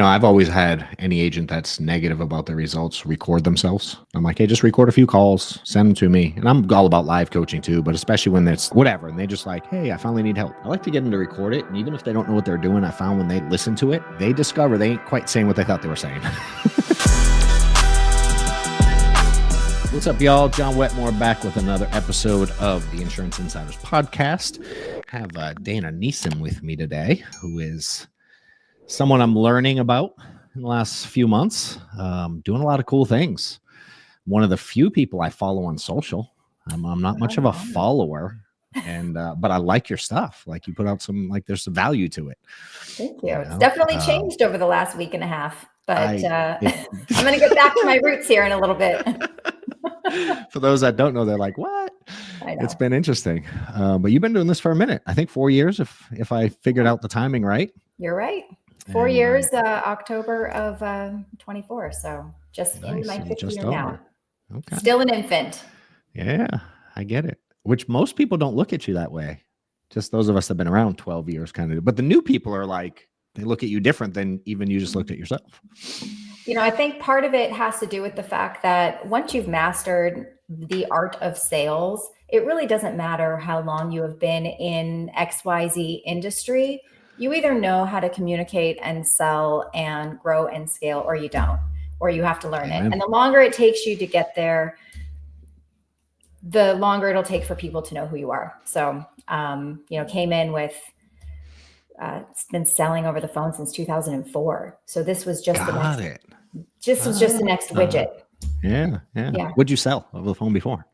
I've always had any agent that's negative about their results record themselves. I'm like, hey, just record a few calls, send them to me. And I'm all about live coaching too, but especially when it's whatever. And they just like, hey, I finally need help. I like to get them to record it. And even if they don't know what they're doing, I found when they listen to it, they discover they ain't quite saying what they thought they were saying. What's up, y'all? John Wetmore back with another episode of the Insurance Insiders podcast. I have Dana Nesen with me today, who is someone I'm learning about in the last few months, doing a lot of cool things. One of the few people I follow on social. I'm not much of a follower, and but I like your stuff. Like you put out some, like there's some value to it. Thank you. It's definitely changed over the last week and a half, but I'm going to get back to my roots here in a little bit. For those that don't know, they're like, what? It's been interesting. But you've been doing this for a minute. I think 4 years, if I figured out the timing right. You're right. 4 years, October of 24. So just nice. In my 5th year now. Okay. Still an infant. Yeah, I get it. Which most people don't look at you that way. Just those of us that have been around 12 years kind of. But the new people are like, they look at you different than even you just looked at yourself. I think part of it has to do with the fact that once you've mastered the art of sales, it really doesn't matter how long you have been in XYZ industry. You either know how to communicate and sell and grow and scale, or you don't, or you have to learn it. And the longer it takes you to get there, the longer it'll take for people to know who you are. So, came in with, it's been selling over the phone since 2004. So this was just the next widget. Yeah. What'd you sell over the phone before?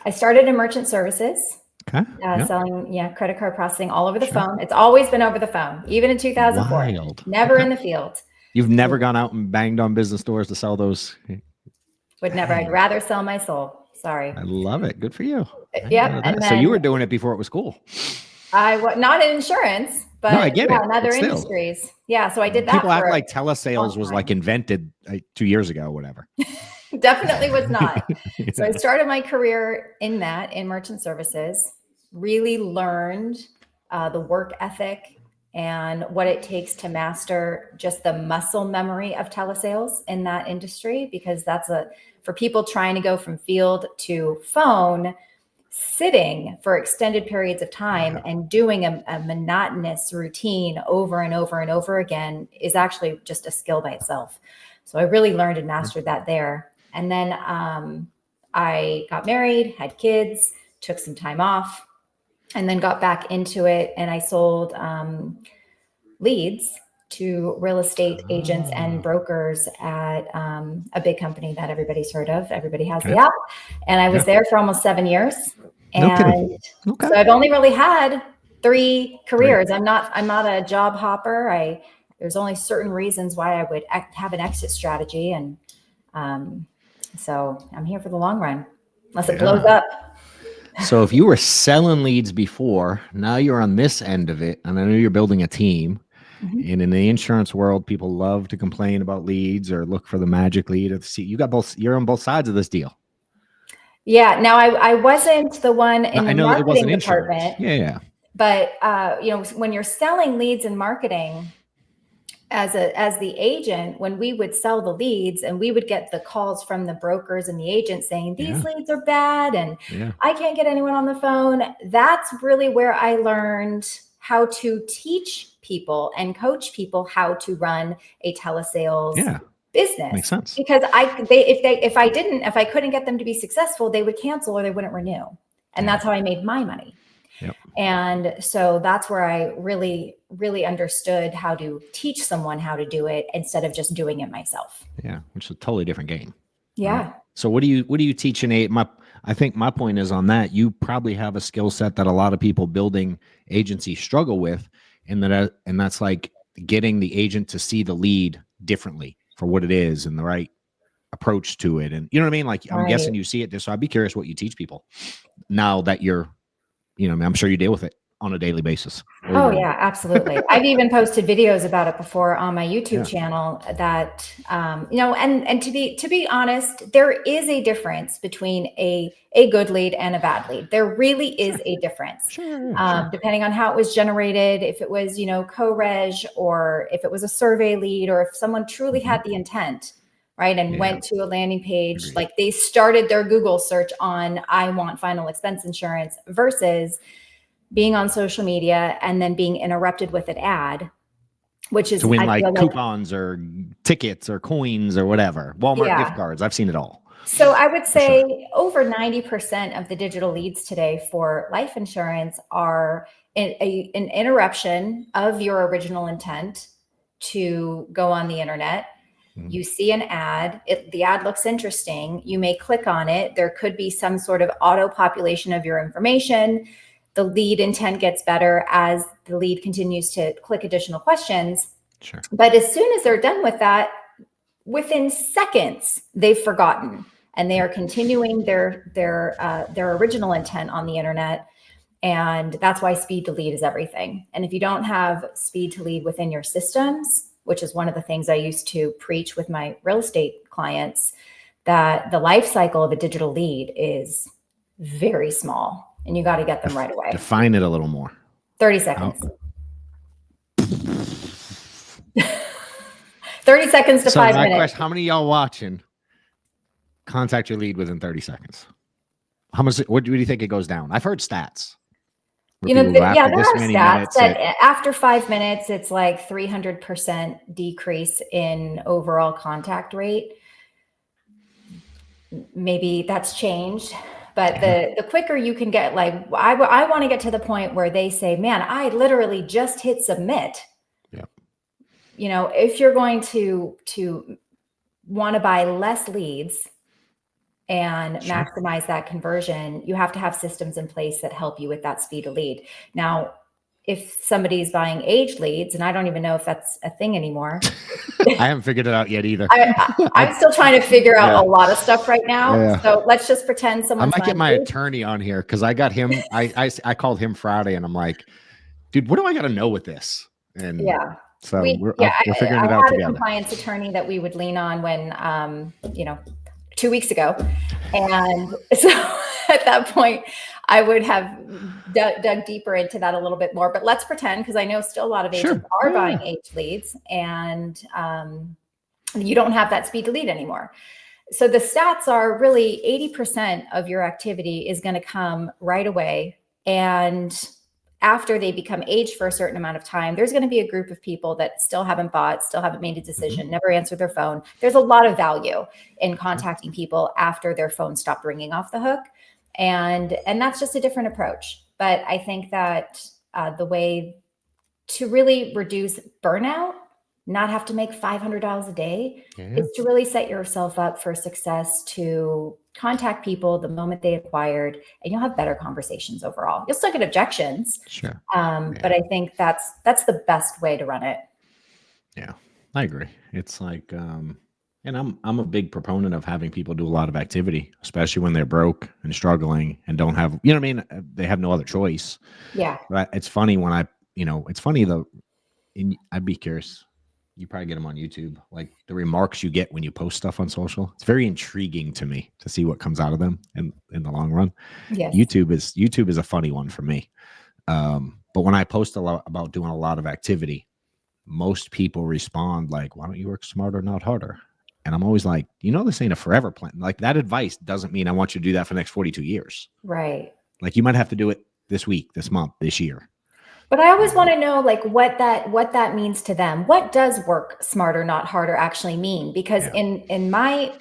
I started in merchant services. Okay. Selling, credit card processing all over the phone. It's always been over the phone, even in 2004. Wild. Never in the field. You've never gone out and banged on business doors to sell those? Would never. I'd rather sell my soul. Sorry. I love it. Good for you. Yep. So you were doing it before it was cool. I was not in insurance, but no, I get it. In other industries. Yeah. So I did that. People act like telesales was like invented 2 years ago or whatever. Definitely was not. So I started my career in merchant services, really learned the work ethic and what it takes to master just the muscle memory of telesales in that industry, because that's for people trying to go from field to phone, sitting for extended periods of time and doing a monotonous routine over and over and over again is actually just a skill by itself. So I really learned and mastered that there. And then I got married, had kids, took some time off, and then got back into it. And I sold leads to real estate agents and brokers at a big company that everybody's heard of. Everybody has the app. And I was there for almost 7 years. And so I've only really had 3 careers. I'm not a job hopper. There's only certain reasons why I would have an exit strategy. And so I'm here for the long run, unless it blows up. So if you were selling leads before, now you're on this end of it. And I know you're building a team. Mm-hmm. And in the insurance world, people love to complain about leads or look for the magic lead. You're on both sides of this deal. Yeah. Now I wasn't the one in the marketing department. Yeah. But when you're selling leads in marketing, as the agent, when we would sell the leads and we would get the calls from the brokers and the agents saying these leads are bad and I can't get anyone on the phone. That's really where I learned how to teach people and coach people how to run a telesales business. Makes sense. Because if I couldn't get them to be successful, they would cancel or they wouldn't renew. And that's how I made my money. Yep. And so that's where I really, really understood how to teach someone how to do it instead of just doing it myself. Yeah, which is a totally different game. Yeah. Right? So what do you teach I think my point is on that, you probably have a skill set that a lot of people building agencies struggle with, and that's like getting the agent to see the lead differently for what it is and the right approach to it. And you know what I mean? Like I'm guessing you see it. So I'd be curious what you teach people now that you're, I'm sure you deal with it on a daily basis. Oh yeah, absolutely. I've even posted videos about it before on my YouTube channel that, and to be honest, there is a difference between a good lead and a bad lead. There really is a difference. Sure. Depending on how it was generated, if it was, co-reg, or if it was a survey lead, or if someone truly had the intent, right, and went to a landing page, like they started their Google search on, I want final expense insurance, versus being on social media and then being interrupted with an ad, which is to win like coupons or tickets or coins or whatever, Walmart gift cards. I've seen it all. So I would say over 90% of the digital leads today for life insurance are an interruption of your original intent to go on the internet. You see an ad, the ad looks interesting. You may click on it. There could be some sort of auto population of your information. The lead intent gets better as the lead continues to click additional questions. Sure. But as soon as they're done with that, within seconds, they've forgotten, and they are continuing their original intent on the internet. And that's why speed to lead is everything. And if you don't have speed to lead within your systems, which is one of the things I used to preach with my real estate clients, that the life cycle of a digital lead is very small. And you got to get them right away. Define it a little more. 30 seconds. 30 seconds to 5 minutes. Question, how many of y'all watching contact your lead within 30 seconds? How much? What do you think it goes down? I've heard stats. There are stats that after 5 minutes, it's like 300% decrease in overall contact rate. Maybe that's changed. But the quicker you can get, like, I want to get to the point where they say, man, I literally just hit submit. Yeah. If you're going to want to buy less leads and maximize that conversion, you have to have systems in place that help you with that speed of lead. Now, if somebody's buying aged leads, and I don't even know if that's a thing anymore. I haven't figured it out yet either. I'm still trying to figure out a lot of stuff right now. Yeah. So let's just pretend someone's. I might get my attorney on here because I got him. I called him Friday and I'm like, dude, what do I got to know with this? And so we're figuring it out together. I had a compliance attorney that we would lean on when, 2 weeks ago. And so at that point, I would have dug deeper into that a little bit more. But let's pretend, because I know still a lot of agents are buying aged leads, and you don't have that speed to lead anymore. So the stats are really 80% of your activity is going to come right away. And after they become aged for a certain amount of time, there's going to be a group of people that still haven't bought, still haven't made a decision, never answered their phone. There's a lot of value in contacting people after their phone stopped ringing off the hook. And that's just a different approach. But I think that the way to really reduce burnout, not have to make $500 a day, is to really set yourself up for success, to contact people the moment they acquired, and you'll have better conversations overall. You'll still get objections. But I think that's the best way to run it. Yeah, I agree. It's like, and I'm a big proponent of having people do a lot of activity, especially when they're broke and struggling and don't have, you know what I mean? They have no other choice. Yeah. But it's funny when it's funny though. I'd be curious. You probably get them on YouTube, like the remarks you get when you post stuff on social. It's very intriguing to me to see what comes out of them in the long run. Yes. YouTube is a funny one for me. But when I post a lot about doing a lot of activity, most people respond like, why don't you work smarter, not harder? And I'm always like, this ain't a forever plan. Like, that advice doesn't mean I want you to do that for the next 42 years. Right. Like, you might have to do it this week, this month, this year. But I always want to know, like, what that means to them. What does work smarter, not harder actually mean? Because in my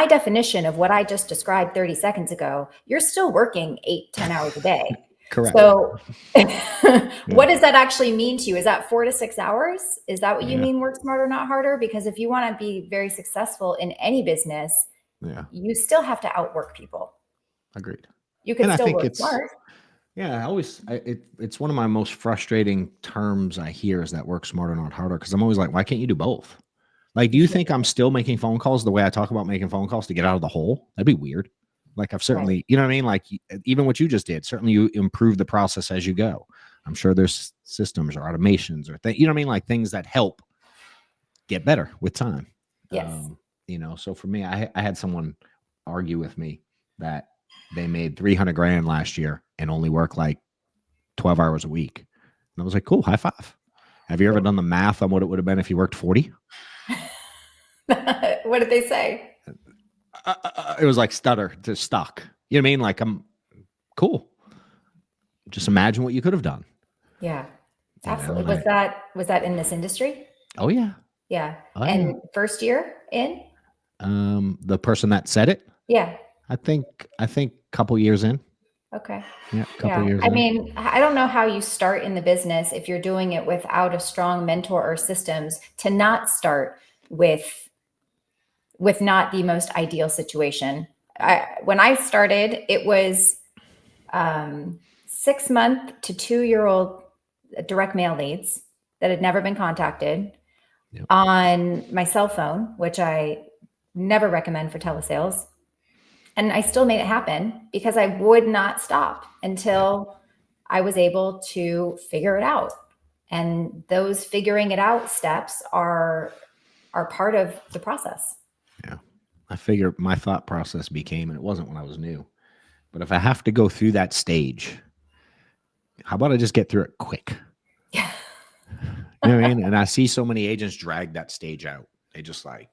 definition of what I just described 30 seconds ago, you're still working 8-10 hours a day. Correct. So what does that actually mean to you? Is that 4 to 6 hours? Is that what you mean, work smarter, not harder? Because if you want to be very successful in any business, you still have to outwork people. Agreed. You can still work smart. Yeah, it's one of my most frustrating terms I hear is that work smarter, not harder. Because I'm always like, why can't you do both? Like, do you think I'm still making phone calls the way I talk about making phone calls to get out of the hole? That'd be weird. Like I've certainly, you know what I mean? Like even what you just did, certainly you improve the process as you go. I'm sure there's systems or automations or things, you know what I mean? Like things that help get better with time. Yes. You know, so for me, I had someone argue with me that they made 300 grand last year and only work like 12 hours a week. And I was like, cool, high five. Have you ever done the math on what it would have been if you worked 40? What did they say? It was like stutter to stuck. You know what I mean? Like, I'm cool. Just imagine what you could have done. Yeah, You absolutely. know, Was that in this industry? oh yeah. Yeah. Oh, And yeah. first year in? The person that said it, Yeah. I think a couple years in. Okay. Yeah, a couple Yeah. years I in. mean, I don't know how you start in the business if you're doing it without a strong mentor or systems to not start with not the most ideal situation. When I started, it was 6-month to 2-year-old direct mail leads that had never been contacted on my cell phone, which I never recommend for telesales. And I still made it happen because I would not stop until I was able to figure it out. And those figuring it out steps are part of the process. Yeah. I figure my thought process became, and it wasn't when I was new, but if I have to go through that stage, how about I just get through it quick? Yeah. You know what I mean? And I see so many agents drag that stage out. They just like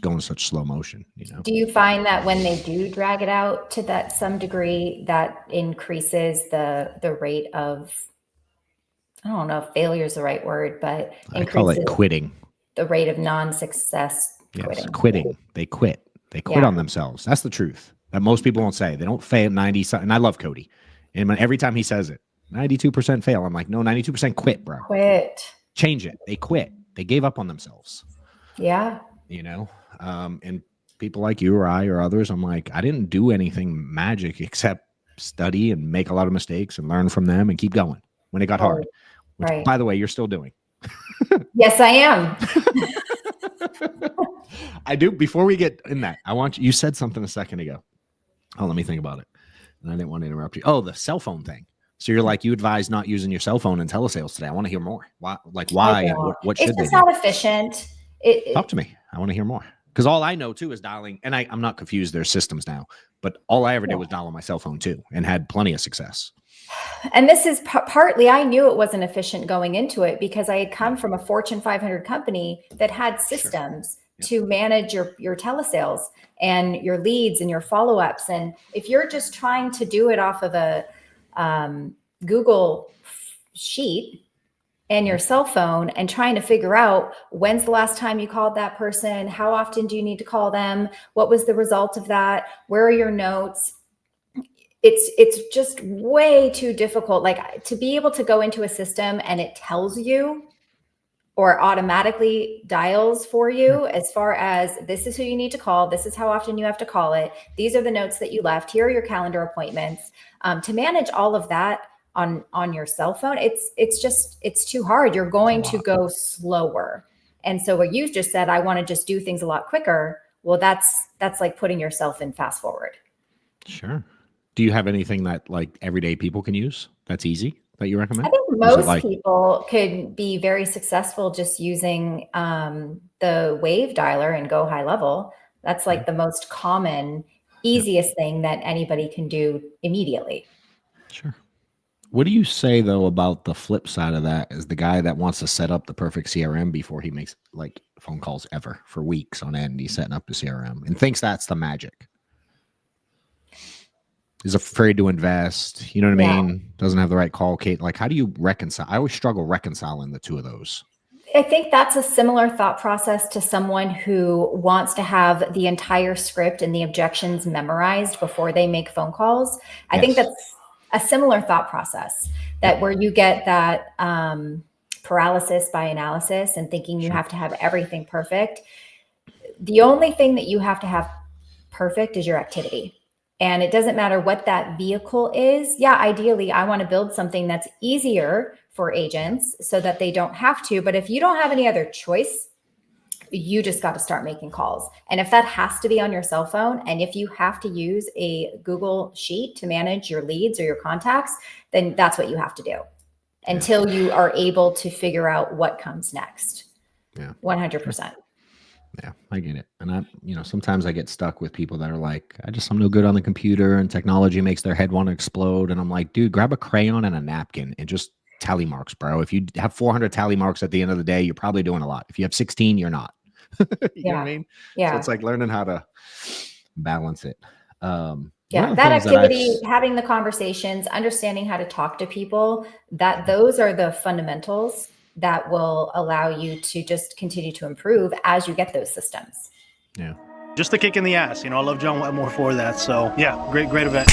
going such slow motion, you know? Do you find that when they do drag it out to that some degree, that increases the rate of, I don't know if failure is the right word, but I call it quitting. The rate of non-success Yes, quitting. They quit. They quit on themselves. That's the truth that most people won't say. They don't fail 90. And I love Cody. And every time he says it, 92% fail. I'm like, no, 92% quit, bro. Quit. Change it. They quit. They gave up on themselves. Yeah. You know, and people like you or I or others, I'm like, I didn't do anything magic except study and make a lot of mistakes and learn from them and keep going when it got hard. Which, by the way, you're still doing. Yes, I am. I do. Before we get in that, you said something a second ago. Oh, let me think about it. And I didn't want to interrupt you. Oh, the cell phone thing. So you're like, you advise not using your cell phone in telesales today. I want to hear more. Why? And what should they do? It's just not efficient. Talk to me. I want to hear more. Because all I know too is dialing, and I'm not confused. There's systems now, but all I ever did was dial on my cell phone too, and had plenty of success. And this is partly, I knew it wasn't efficient going into it because I had come from a Fortune 500 company that had systems to manage your telesales and your leads and your follow-ups. And if you're just trying to do it off of a Google sheet and your cell phone and trying to figure out when's the last time you called that person, how often do you need to call them, what was the result of that, where are your notes? It's just way too difficult. Like to be able to go into a system and it tells you or automatically dials for you as far as this is who you need to call. This is how often you have to call it. These are the notes that you left. Here are your calendar appointments. To manage all of that on your cell phone, it's too hard. You're going to go slower. And so what you just said, I want to just do things a lot quicker. Well, that's like putting yourself in fast forward. Sure. Do you have anything that like everyday people can use that's easy that you recommend? I think most people could be very successful just using the wave dialer and go high level. That's like the most common, easiest thing that anybody can do immediately. Sure. What do you say though about the flip side of that is the guy that wants to set up the perfect CRM before he makes like phone calls ever for weeks on end? He's setting up the CRM and thinks that's the magic. Is afraid to invest, you know what I mean? Doesn't have the right call, Kate. Like, how do you reconcile? I always struggle reconciling the two of those. I think that's a similar thought process to someone who wants to have the entire script and the objections memorized before they make phone calls. I think that's a similar thought process that where you get that paralysis by analysis and thinking you have to have everything perfect. The only thing that you have to have perfect is your activity. And it doesn't matter what that vehicle is. Yeah, ideally, I want to build something that's easier for agents so that they don't have to. But if you don't have any other choice You just got to start making calls. And if that has to be on your cell phone, and if you have to use a Google Sheet to manage your leads or your contacts, then that's what you have to do until you are able to figure out what comes next. Yeah. 100%. Yeah, I get it. And sometimes I get stuck with people that are like, I'm no good on the computer and technology makes their head want to explode. And I'm like, dude, grab a crayon and a napkin and just tally marks, bro. If you have 400 tally marks at the end of the day, you're probably doing a lot. If you have 16, you're not. You know what I mean? Yeah. So it's like learning how to balance it. That activity, having the conversations, understanding how to talk to people, those are the fundamentals that will allow you to just continue to improve as you get those systems. Yeah. Just a kick in the ass. I love John Wetmore for that. So yeah, great event.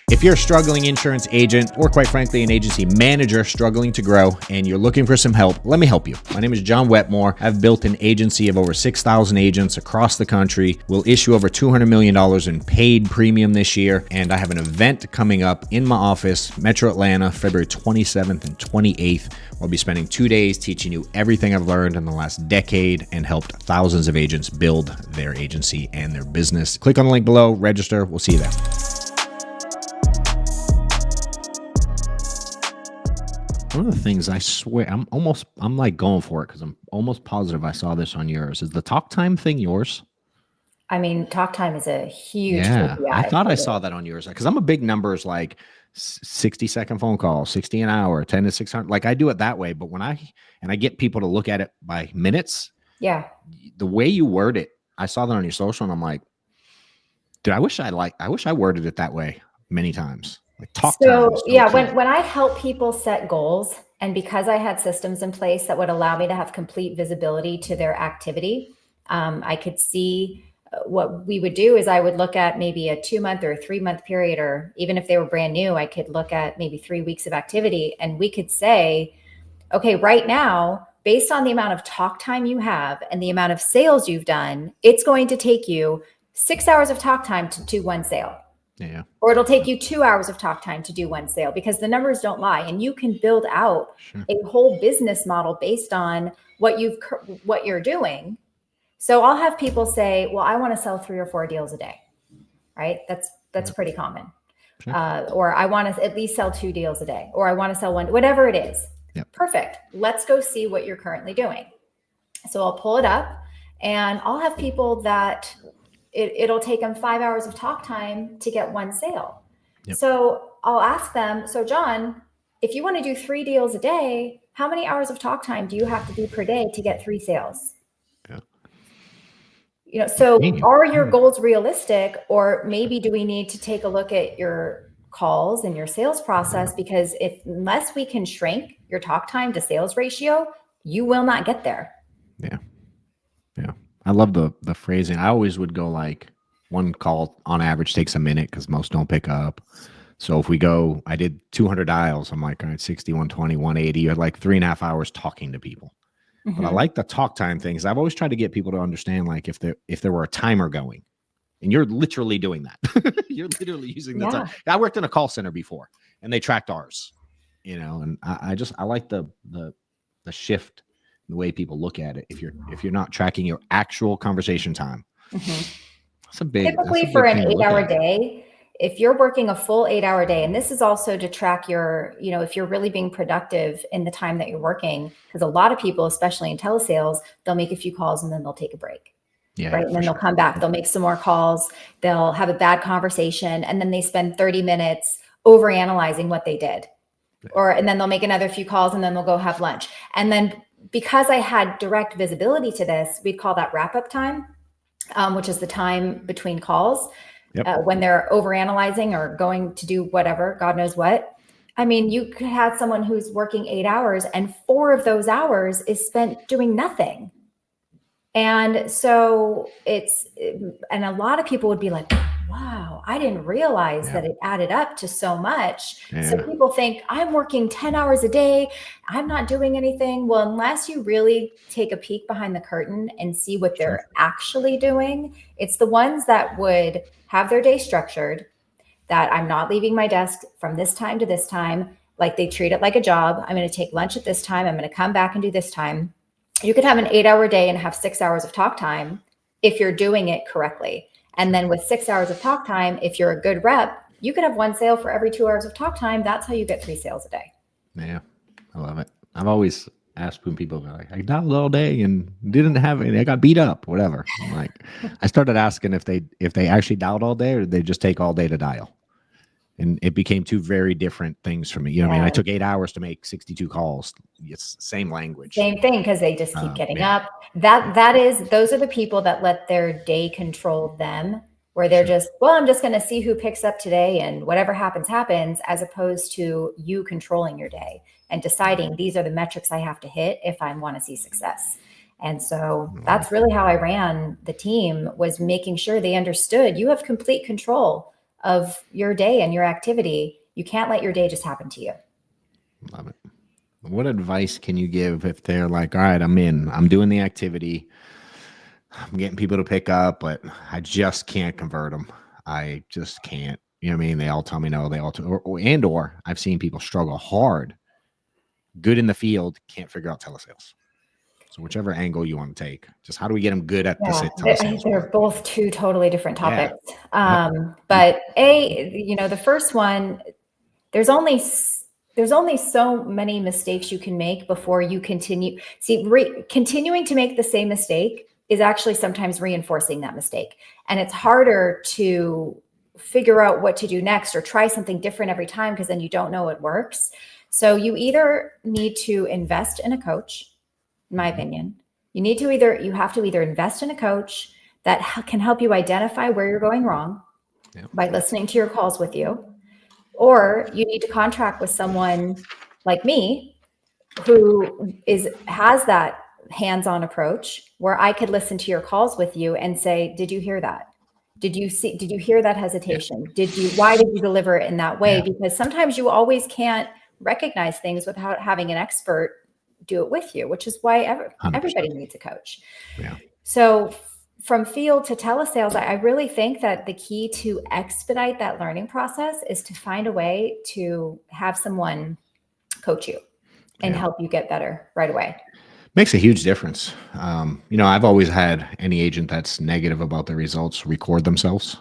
If you're a struggling insurance agent or quite frankly, an agency manager struggling to grow and you're looking for some help, let me help you. My name is John Wetmore. I've built an agency of over 6,000 agents across the country. We'll issue over $200 million in paid premium this year. And I have an event coming up in my office, Metro Atlanta, February 27th and 28th. I'll be spending 2 days teaching you everything I've learned in the last decade and helped thousands of agents build their agency and their business. Click on the link below, register. We'll see you there. One of the things I swear, I'm like going for it because I'm almost positive I saw this on yours. Is the talk time thing yours? I mean, talk time is a huge KPI. I thought I it saw that on yours because I'm a big numbers like 60-second phone call, 60 an hour, 10 to 600. Like I do it that way. But when I get people to look at it by minutes, the way you word it, I saw that on your social and I'm like, dude, I wish I worded it that way many times. When I help people set goals, and because I had systems in place that would allow me to have complete visibility to their activity, I could see what we would do is I would look at maybe a 2-month or a 3-month period, or even if they were brand new, I could look at maybe 3 weeks of activity. And we could say, okay, right now, based on the amount of talk time you have and the amount of sales you've done, it's going to take you 6 hours of talk time to do one sale. Yeah. Or it'll take you 2 hours of talk time to do one sale, because the numbers don't lie. And you can build out a whole business model based on what you're doing. So I'll have people say, well, I want to sell 3 or 4 deals a day, right? That's pretty common. Or I want to at least sell 2 deals a day, or I want to sell 1, whatever it is. Yep. Perfect. Let's go see what you're currently doing. So I'll pull it up and I'll have people that it'll take them 5 hours of talk time to get 1 sale. Yep. So I'll ask them, so John, if you want to do 3 deals a day, how many hours of talk time do you have to do per day to get 3 sales? Yeah. So are your goals realistic, or maybe do we need to take a look at your calls and your sales process? Because unless we can shrink your talk time to sales ratio, you will not get there. Yeah. Yeah. I love the phrasing. I always would go like 1 call on average takes a minute because most don't pick up. So if I did 200 dials, I'm like, all right, 60, 120, 180. You had like 3.5 hours talking to people. Mm-hmm. But I like the talk time things. I've always tried to get people to understand, like if there were a timer going, and you're literally doing that. You're literally using the time. I worked in a call center before and they tracked ours, and I like the shift, the way people look at it. If you're not tracking your actual conversation time, that's a big. Typically for an 8-hour day, if you're working a full 8-hour day, and this is also to track your, if you're really being productive in the time that you're working, because a lot of people, especially in telesales, they'll make a few calls and then they'll take a break. Yeah, right. And then they'll come back, they'll make some more calls, they'll have a bad conversation, and then they spend 30 minutes overanalyzing what they did. And then they'll make another few calls and then they'll go have lunch. And then because I had direct visibility to this, we'd call that wrap-up time, which is the time between calls. Yep. When they're overanalyzing or going to do whatever, God knows what. I mean, you could have someone who's working 8 hours and 4 of those hours is spent doing nothing. And so and a lot of people would be like, wow, I didn't realize that it added up to so much. Yeah. So people think I'm working 10 hours a day, I'm not doing anything. Well, unless you really take a peek behind the curtain and see what they're actually doing, it's the ones that would have their day structured, that I'm not leaving my desk from this time to this time. Like they treat it like a job. I'm going to take lunch at this time. I'm going to come back and do this time. You could have an 8-hour day and have 6 hours of talk time if you're doing it correctly. And then with 6 hours of talk time, if you're a good rep, you could have 1 sale for every 2 hours of talk time. That's how you get 3 sales a day. Yeah, I love it. I've always asked when people go like, I dialed all day and didn't have any, I got beat up, whatever. I'm like, I started asking if they actually dialed all day or did they just take all day to dial. And it became 2 very different things for me. You know what I mean? I took 8 hours to make 62 calls. It's same language. Same thing, because they just keep getting up. Those are the people that let their day control them, where they're just, well, I'm just going to see who picks up today and whatever happens, happens, as opposed to you controlling your day and deciding these are the metrics I have to hit if I want to see success. And so that's really how I ran the team, was making sure they understood you have complete control of your day and your activity. You can't let your day just happen to you. Love it. What advice can you give if they're like, all right, I'm doing the activity, I'm getting people to pick up, but I just can't convert them. I just can't. You know what I mean? They all tell me no. They all or I've seen people struggle hard, good in the field, can't figure out telesales. So whichever angle you want to take, just how do we get them good at this? They're both 2 totally different topics. But the first one, there's only so many mistakes you can make before you continue. See, continuing to make the same mistake is actually sometimes reinforcing that mistake. And it's harder to figure out what to do next or try something different every time, because then you don't know it works. So you either need to invest in a coach. In my opinion, you have to either invest in a coach that can help you identify where you're going wrong by listening to your calls with you, or you need to contract with someone like me who has that hands-on approach where I could listen to your calls with you and say, did you hear that? Did you hear that hesitation? Why did you deliver it in that way? Because sometimes you always can't recognize things without having an expert do it with you, which is why everybody needs a coach. Yeah. So from field to telesales, I really think that the key to expedite that learning process is to find a way to have someone coach you and help you get better right away. Makes a huge difference. I've always had any agent that's negative about the results record themselves.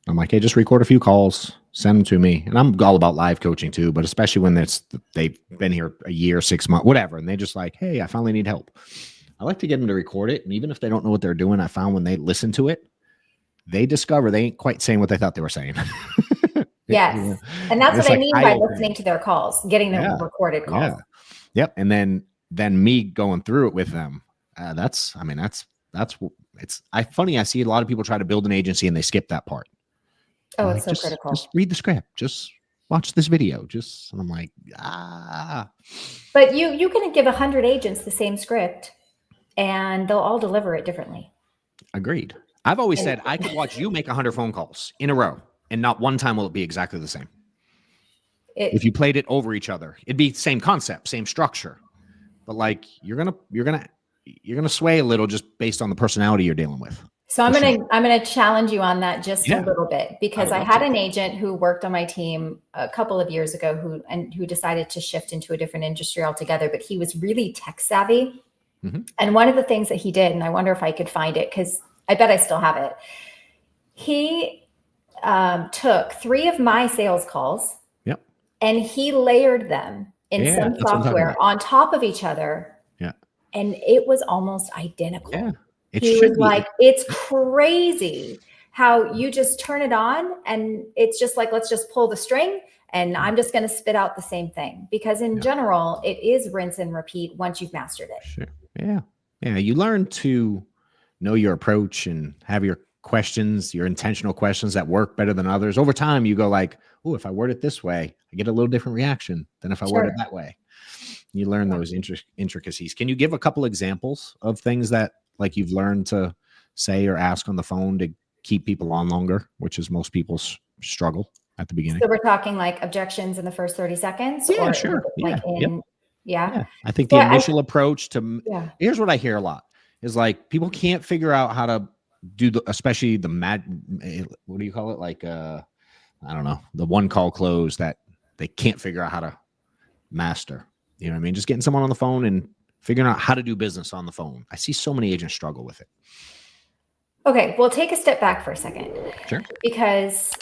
I'm like, hey, just record a few calls, send them to me. And I'm all about live coaching too, but especially when they've been here a year, 6 months, whatever. And they just like, hey, I finally need help. I like to get them to record it. And even if they don't know what they're doing, I found when they listen to it, they discover they ain't quite saying what they thought they were saying. Yes. And that's what I mean by listening to their calls, getting their recorded calls. Yep. And then me going through it with them. It's funny. I see a lot of people try to build an agency and they skip that part. Oh, it's so critical. Just read the script. Just watch this video. And I'm like, But you can give 100 agents the same script and they'll all deliver it differently. Agreed. I've always said I could watch you make 100 phone calls in a row and not one time will it be exactly the same. If you played it over each other, it'd be same concept, same structure. But like you're gonna sway a little just based on the personality you're dealing with. So I'm gonna challenge you on that just a little bit, because I had an agent who worked on my team a couple of years ago who decided to shift into a different industry altogether, but he was really tech savvy. Mm-hmm. And one of the things that he did, and I wonder if I could find it because I bet I still have it. He took 3 of my sales calls and he layered them in some software on top of each other. Yeah. And it was almost identical. Yeah. He was like, it's crazy how you just turn it on and it's just like, let's just pull the string and I'm just going to spit out the same thing, because in general, it is rinse and repeat once you've mastered it. Sure. Yeah. Yeah. You learn to know your approach and have your questions, your intentional questions that work better than others. Over time, you go like, oh, if I word it this way, I get a little different reaction than if I word it that way. You learn those intricacies. Can you give a couple examples of things that like you've learned to say or ask on the phone to keep people on longer, which is most people's struggle at the beginning? So we're talking like objections in the first 30 seconds? Yeah, or sure. Like yeah. I think the initial approach here's what I hear a lot is like people can't figure out how to do especially the what do you call it? Like, I don't know, the one call close that they can't figure out how to master. You know what I mean? Just getting someone on the phone and figuring out how to do business on the phone. I see so many agents struggle with it. Okay, well, take a step back for a second. Sure. Because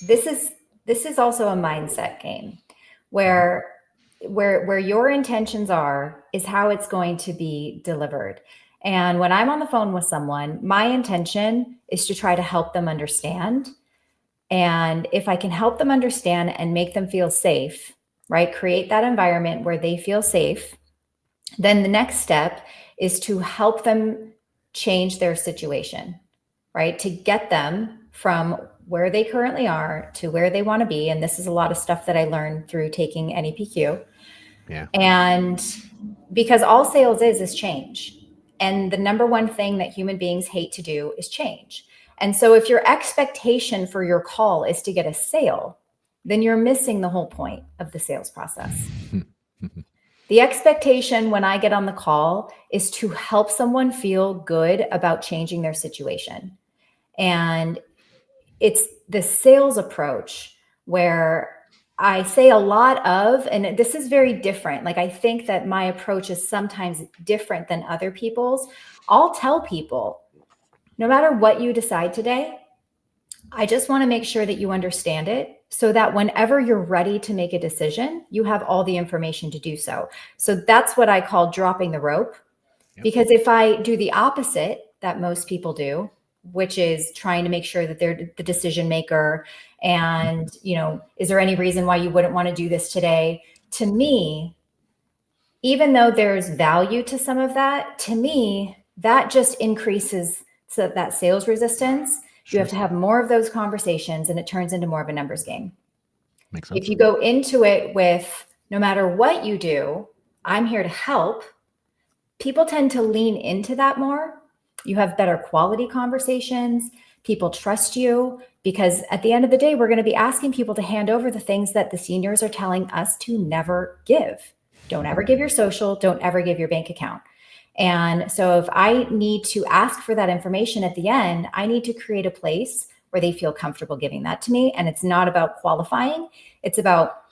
this is also a mindset game where your intentions are is how it's going to be delivered. And when I'm on the phone with someone, my intention is to try to help them understand. And if I can help them understand and make them feel safe, right? Create that environment where they feel safe, then the next step is to help them change their situation, right? To get them from where they currently are to where they want to be. And this is a lot of stuff that I learned through taking NEPQ. Yeah. And because all sales is change. And the number one thing that human beings hate to do is change. And so if your expectation for your call is to get a sale, then you're missing the whole point of the sales process. The expectation when I get on the call is to help someone feel good about changing their situation. And it's the sales approach where I say a lot of, and this is very different. Like, I think that my approach is sometimes different than other people's. I'll tell people, no matter what you decide today, I just want to make sure that you understand it so that whenever you're ready to make a decision, you have all the information to do so. So that's what I call dropping the rope. Yep. Because if I do the opposite that most people do, which is trying to make sure that they're the decision maker and, is there any reason why you wouldn't want to do this today? To me, even though there's value to some of that, to me, that just increases that sales resistance. Sure. You have to have more of those conversations and it turns into more of a numbers game. Makes sense. If you go into it with, no matter what you do, I'm here to help, people tend to lean into that more. You have better quality conversations. People trust you because at the end of the day, we're going to be asking people to hand over the things that the seniors are telling us to never give. Don't ever give your social. Don't ever give your bank account. And so if I need to ask for that information at the end, I need to create a place where they feel comfortable giving that to me. And it's not about qualifying. It's about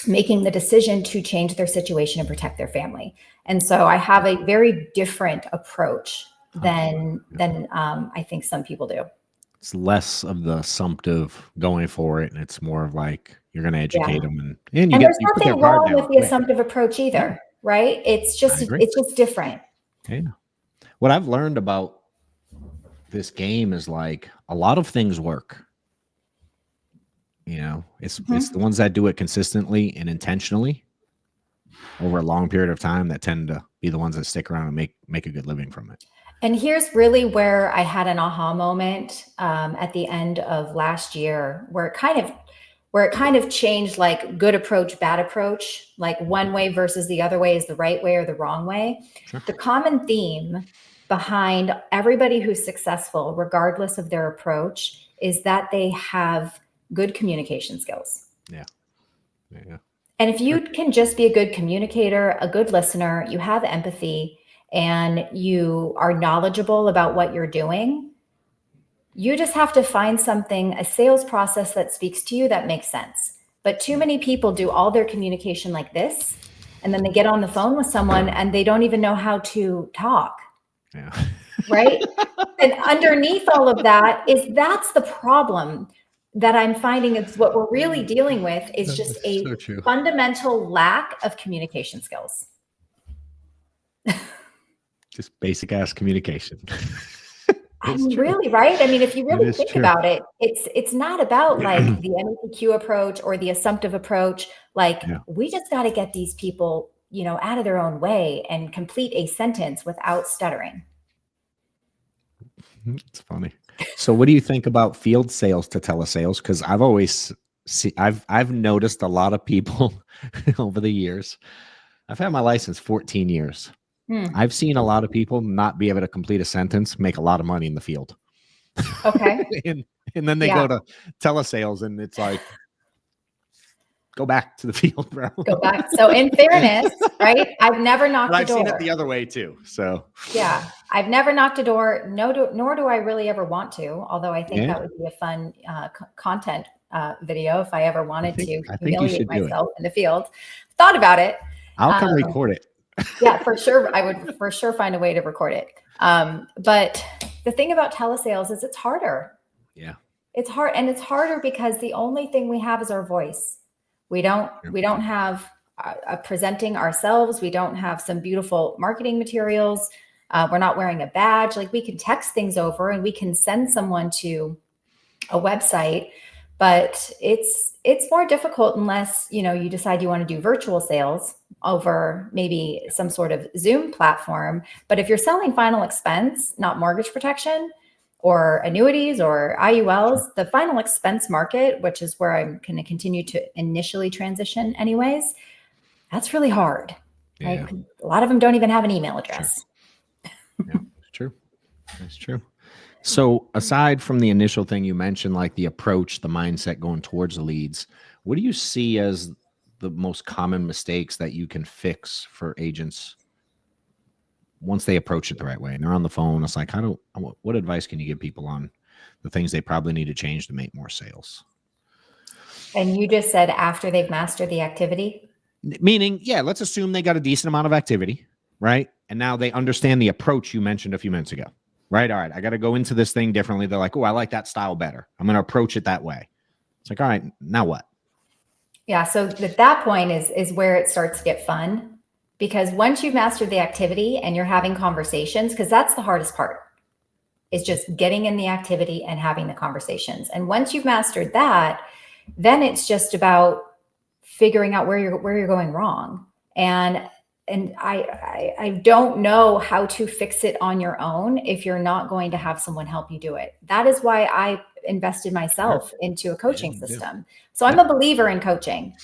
making the decision to change their situation and protect their family. And so I have a very different approach than I think some people do. It's less of the assumptive going for it, and it's more of like you're going to educate them, and there's nothing wrong with the assumptive approach either, right? It's just different. Yeah. What I've learned about this game is like a lot of things work. It's the ones that do it consistently and intentionally over a long period of time that tend to be the ones that stick around and make a good living from it. And here's really where I had an aha moment at the end of last year, where it kind of changed, like good approach, bad approach, like one way versus the other way is the right way or the wrong way. Sure. The common theme behind everybody who's successful, regardless of their approach, is that they have good communication skills. Yeah. And if you can just be a good communicator, a good listener, you have empathy, and you are knowledgeable about what you're doing, you just have to find a sales process that speaks to you that makes sense. But too many people do all their communication like this, and then they get on the phone with someone and they don't even know how to talk. Yeah. Right? And underneath all of that's the problem that I'm finding is what we're really dealing with is just a fundamental lack of communication skills. Just basic ass communication. Really, right? I mean, if you really think about it, it's not about like the NEPQ approach or the assumptive approach. Like we just got to get these people, out of their own way and complete a sentence without stuttering. It's funny. So what do you think about field sales to telesales? Because I've noticed a lot of people over the years. I've had my license 14 years. I've seen a lot of people not be able to complete a sentence, make a lot of money in the field. Okay. and then they go to telesales and it's like, go back to the field, bro. Go back. So in fairness, right? I've never knocked a door. I've seen it the other way too. So yeah, I've never knocked a door. Nor do I really ever want to, although I think that would be a fun content video if I ever wanted to humiliate myself in the field. Thought about it. I'll come record it. Yeah, for sure. I would for sure find a way to record it. But the thing about telesales is it's harder. Yeah. It's hard, and it's harder because the only thing we have is our voice. We don't have presenting ourselves. We don't have some beautiful marketing materials. We're not wearing a badge. Like, we can text things over and we can send someone to a website, but it's more difficult unless, you decide you want to do virtual sales over maybe some sort of Zoom platform. But if you're selling final expense, not mortgage protection or annuities or IULs, the final expense market, which is where I'm going to continue to initially transition anyways, that's really hard. Yeah. Right? A lot of them don't even have an email address. Yeah, it's true. That's true. So aside from the initial thing you mentioned, like the approach, the mindset going towards the leads, what do you see as the most common mistakes that you can fix for agents once they approach it the right way and they're on the phone? It's like, what advice can you give people on the things they probably need to change to make more sales? And you just said after they've mastered the activity? Meaning, yeah, let's assume they got a decent amount of activity, right? And now they understand the approach you mentioned a few minutes ago, right? All right, I got to go into this thing differently. They're like, oh, I like that style better. I'm going to approach it that way. It's like, all right, now what? Yeah. So at that point is where it starts to get fun, because once you've mastered the activity and you're having conversations, because that's the hardest part, is just getting in the activity and having the conversations. And once you've mastered that, then it's just about figuring out where you're going wrong. And I don't know how to fix it on your own if you're not going to have someone help you do it. That is why I invested myself into a coaching system. So I'm a believer in coaching.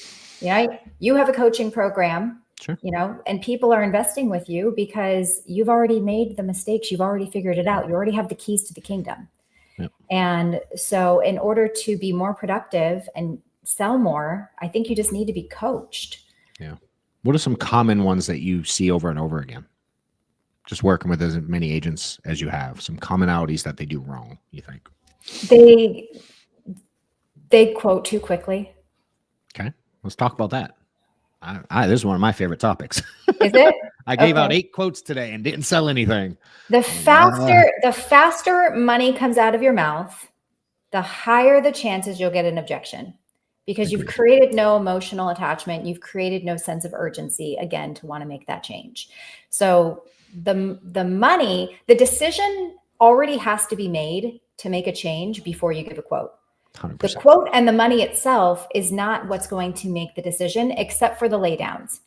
You have a coaching program, Sure. And people are investing with you because you've already made the mistakes. You've already figured it out. You already have the keys to the kingdom. Yep. And so in order to be more productive and sell more, I think you just need to be coached. Yeah. What are some common ones that you see over and over again? Just working with as many agents as you have, some commonalities that they do wrong, you think? They quote too quickly. Okay. Let's talk about that. This is one of my favorite topics. Is it? I gave out 8 quotes today and didn't sell anything. The faster money comes out of your mouth, the higher the chances you'll get an objection, because you've created no emotional attachment. You've created no sense of urgency, again, to want to make that change. So the money, the decision already has to be made to make a change before you give a quote. 100%. The quote and the money itself is not what's going to make the decision, except for the laydowns.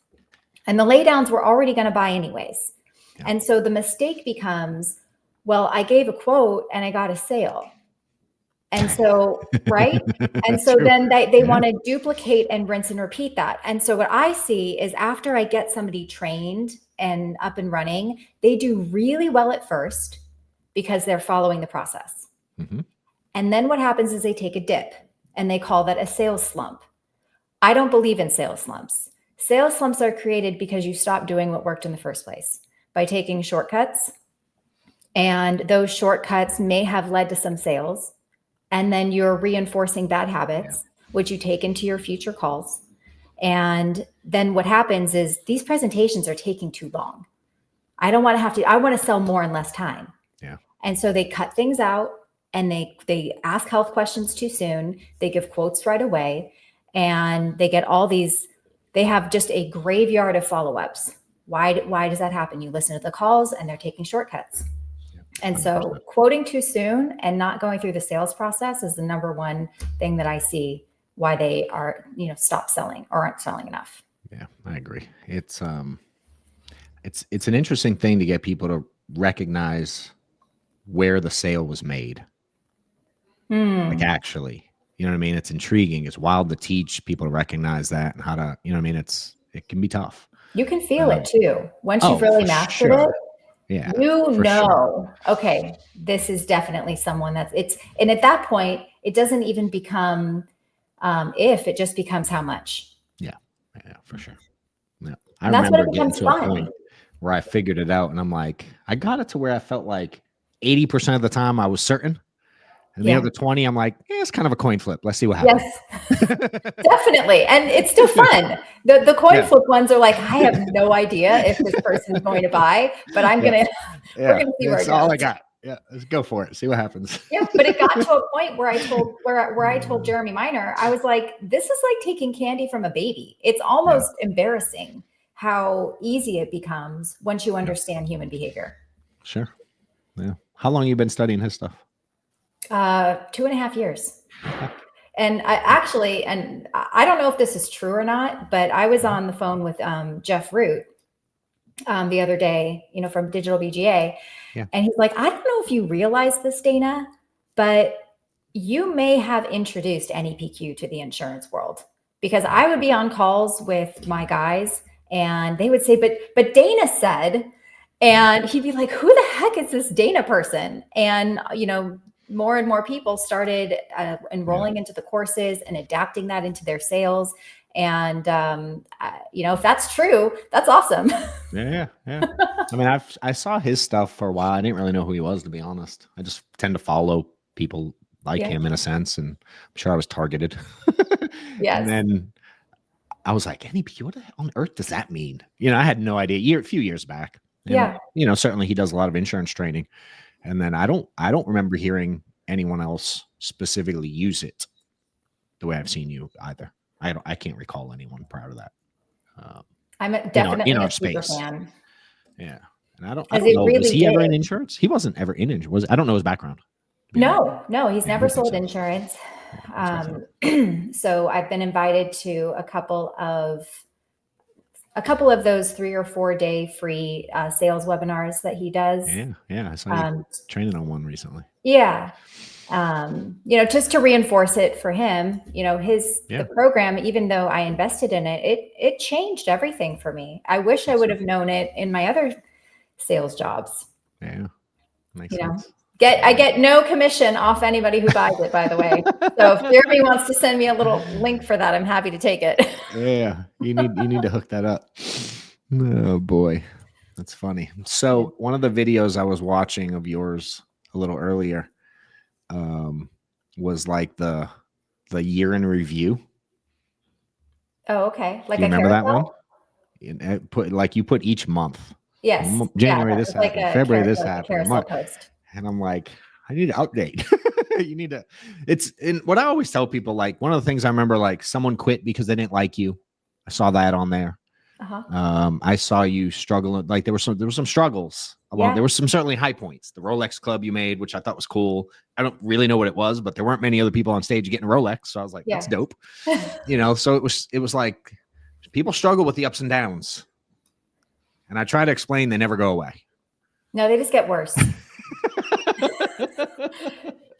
And the laydowns we're already going to buy anyways. Yeah. And so the mistake becomes, well, I gave a quote and I got a sale. And so, right? And so then they want to duplicate and rinse and repeat that. And so what I see is after I get somebody trained and up and running, they do really well at first because they're following the process. Mm-hmm. And then what happens is they take a dip and they call that a sales slump. I don't believe in sales slumps. Sales slumps are created because you stop doing what worked in the first place by taking shortcuts. And those shortcuts may have led to some sales. And then you're reinforcing bad habits, which you take into your future calls. And then what happens is these presentations are taking too long. I want to sell more in less time. Yeah. And so they cut things out. And they ask health questions too soon. They give quotes right away. And they get all these, they have just a graveyard of follow-ups. Why does that happen? You listen to the calls and they're taking shortcuts. Yeah, and so quoting too soon and not going through the sales process is the number one thing that I see why they are, stop selling or aren't selling enough. Yeah, I agree. It's an interesting thing to get people to recognize where the sale was made. Like, actually, you know what I mean? It's intriguing. It's wild to teach people to recognize that and how to, you know what I mean? It can be tough. You can feel it too. Once you've really mastered it, yeah, okay, this is definitely someone and at that point, it doesn't even become, it just becomes how much. Yeah, for sure. Yeah. I remember getting to a point where I figured it out and I'm like, I got it to where I felt like 80% of the time I was certain. And the Yeah. other 20, I'm like, it's kind of a coin flip. Let's see what happens. Yes, definitely. And it's still fun. The coin flip ones are like, I have no idea if this person's going to buy, but we're going to see where it goes. That's all I got. Yeah. Let's go for it. See what happens. Yeah. But it got to a point where I told Jeremy Minor, I was like, this is like taking candy from a baby. It's almost embarrassing how easy it becomes once you understand human behavior. Sure. Yeah. How long have you been studying his stuff? 2.5 years. And I don't know if this is true or not, but I was on the phone with Jeff Root the other day, from Digital BGA. Yeah. And he's like, I don't know if you realize this, Dana, but you may have introduced NEPQ to the insurance world, because I would be on calls with my guys and they would say, but Dana said, and he'd be like, who the heck is this Dana person? And, more and more people started enrolling into the courses and adapting that into their sales. And, if that's true, that's awesome. Yeah. I mean, I saw his stuff for a while. I didn't really know who he was, to be honest. I just tend to follow people like him in a sense. And I'm sure I was targeted. Yes. And then I was like, NEPQ, what the hell on earth does that mean? I had no idea. A few years back. And, certainly he does a lot of insurance training. And then I don't remember hearing anyone else specifically use it the way I've seen you either. I can't recall anyone prior to that. I'm definitely a super space. fan. Yeah. And I don't know. Was he ever in insurance? He wasn't ever in insurance. I don't know his background. No, he's never sold insurance. So I've been invited to a couple of those 3 or 4 day free sales webinars that he does. Yeah. I saw you training on one recently. Yeah. Just to reinforce it for him, the program, even though I invested in it changed everything for me. I wish I would have known it in my other sales jobs. Yeah. Makes sense. I get no commission off anybody who buys it, by the way. So if Jeremy wants to send me a little link for that, I'm happy to take it. Yeah. You need to hook that up. Oh boy. That's funny. So one of the videos I was watching of yours a little earlier was like the year in review. Oh, okay. Like, do you remember that one? You put each month. Yes. January this happened. Like February this happened. Post. And I'm like, I need to update. You need to. It's in what I always tell people. Like, one of the things I remember, like, someone quit because they didn't like you. I saw that on there. I saw you struggle. Like, there were some struggles. There were some certainly high points. The Rolex club you made, which I thought was cool. I don't really know what it was, but there weren't many other people on stage getting a Rolex. So I was like, that's dope. So it was like people struggle with the ups and downs. And I try to explain they never go away. No, they just get worse.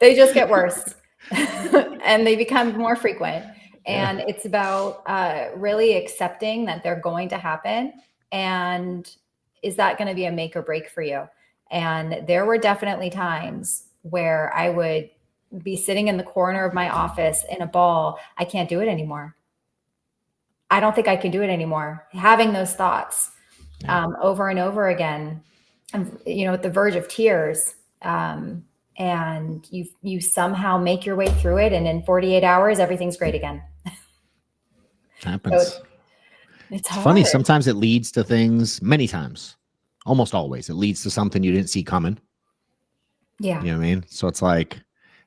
They just get worse. And they become more frequent. And it's about really accepting that they're going to happen. And is that going to be a make or break for you? And there were definitely times where I would be sitting in the corner of my office in a ball. I can't do it anymore. I don't think I can do it anymore. Having those thoughts over and over again, at the verge of tears. And you somehow make your way through it. And in 48 hours, everything's great again. Happens. So it's funny. Sometimes it leads to things, many times, almost always, it leads to something you didn't see coming. Yeah. You know what I mean? So it's like,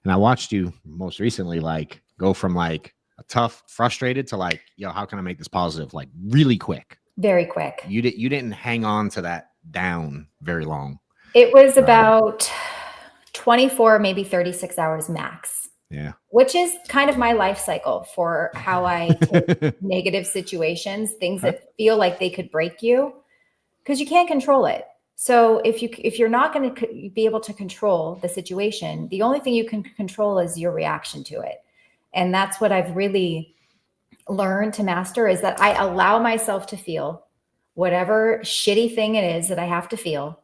and I watched you most recently, like, go from like a tough, frustrated to like, how can I make this positive? Like, really quick. Very quick. You didn't hang on to that down very long. It was about 24, maybe 36 hours max. Yeah. Which is kind of my life cycle for how I take negative situations, things that feel like they could break you, because you can't control it. So if you're not going to be able to control the situation, the only thing you can control is your reaction to it. And that's what I've really learned to master, is that I allow myself to feel whatever shitty thing it is that I have to feel,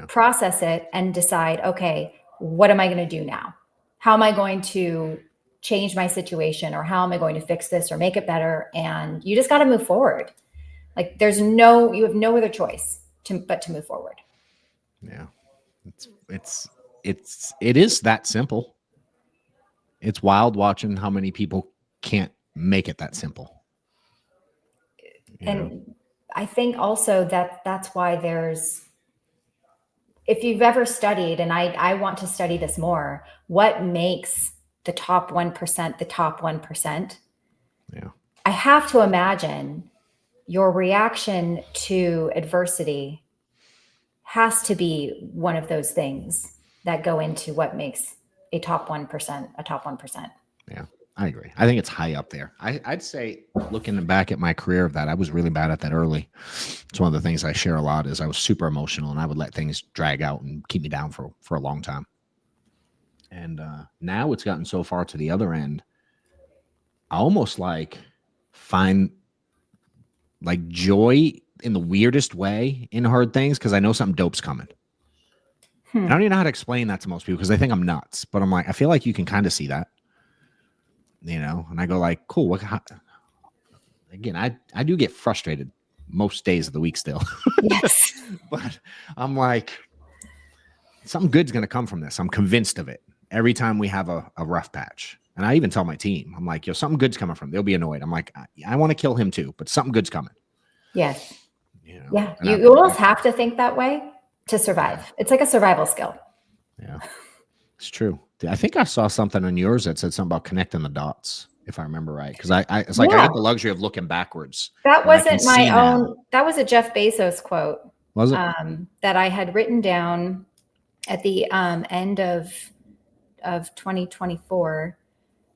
process it, and decide, okay, what am I going to do now? How am I going to change my situation, or how am I going to fix this or make it better? And you just got to move forward. Like, you have no other choice but to move forward. Yeah. It is that simple. it's wild watching how many people can't make it that simple. And I think also that that's why if you've ever studied, and I want to study this more, what makes the top 1% the top 1%? Yeah. I have to imagine your reaction to adversity has to be one of those things that go into what makes a top 1% a top 1%. Yeah, I agree. I think it's high up there. I'd say, looking back at my career of that, I was really bad at that early. It's one of the things I share a lot is I was super emotional and I would let things drag out and keep me down for a long time. And now it's gotten so far to the other end. I almost like find like joy in the weirdest way in hard things because I know something dope's coming. I don't even know how to explain that to most people because they think I'm nuts. But I'm like, I feel like you can kind of see that. And I go like, cool. Again, I do get frustrated most days of the week still. Yes. But I'm like, something good's going to come from this. I'm convinced of it every time we have a rough patch. And I even tell my team, I'm like, yo, something good's coming from. They'll be annoyed. I'm like, I want to kill him too, but something good's coming. Yes. Yeah. And You almost have to think that way to survive. Yeah. It's like a survival skill. Yeah, it's true. I think I saw something on yours that said something about connecting the dots, if I remember right. Because it's like I get the luxury of looking backwards. That wasn't my own. Now. That was a Jeff Bezos quote. Was it? That I had written down at the end of 2024.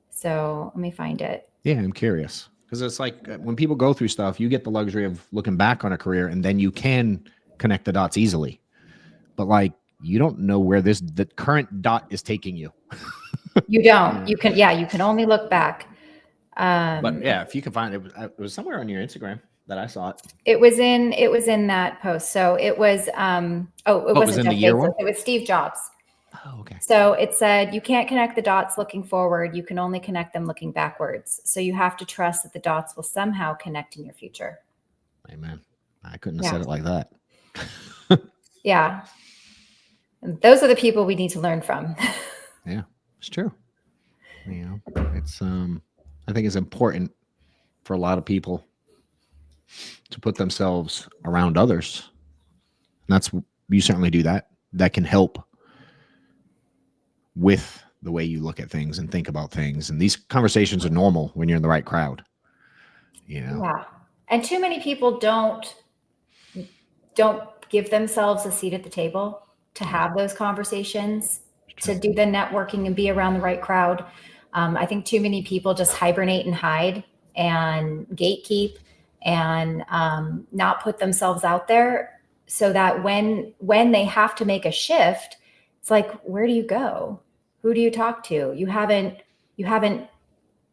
So let me find it. Yeah, I'm curious. Because it's like when people go through stuff, you get the luxury of looking back on a career and then you can connect the dots easily. But like, you don't know where the current dot is taking you. You don't. You can only look back. But yeah, if you can find it, it was somewhere on your Instagram that I saw it. It was in that post. So it was, it wasn't Jeff Bezos. It was Steve Jobs. Oh, okay. So it said, you can't connect the dots looking forward. You can only connect them looking backwards. So you have to trust that the dots will somehow connect in your future. Amen. I couldn't have said it like that. Yeah. And those are the people we need to learn from. Yeah, it's true. It's I think it's important for a lot of people to put themselves around others. And you certainly do that. That can help with the way you look at things and think about things. And these conversations are normal when you're in the right crowd. Yeah. And too many people don't give themselves a seat at the table to have those conversations, to do the networking and be around the right crowd. I think too many people just hibernate and hide and gatekeep and not put themselves out there, so that when they have to make a shift, it's like, where do you go? Who do you talk to? You haven't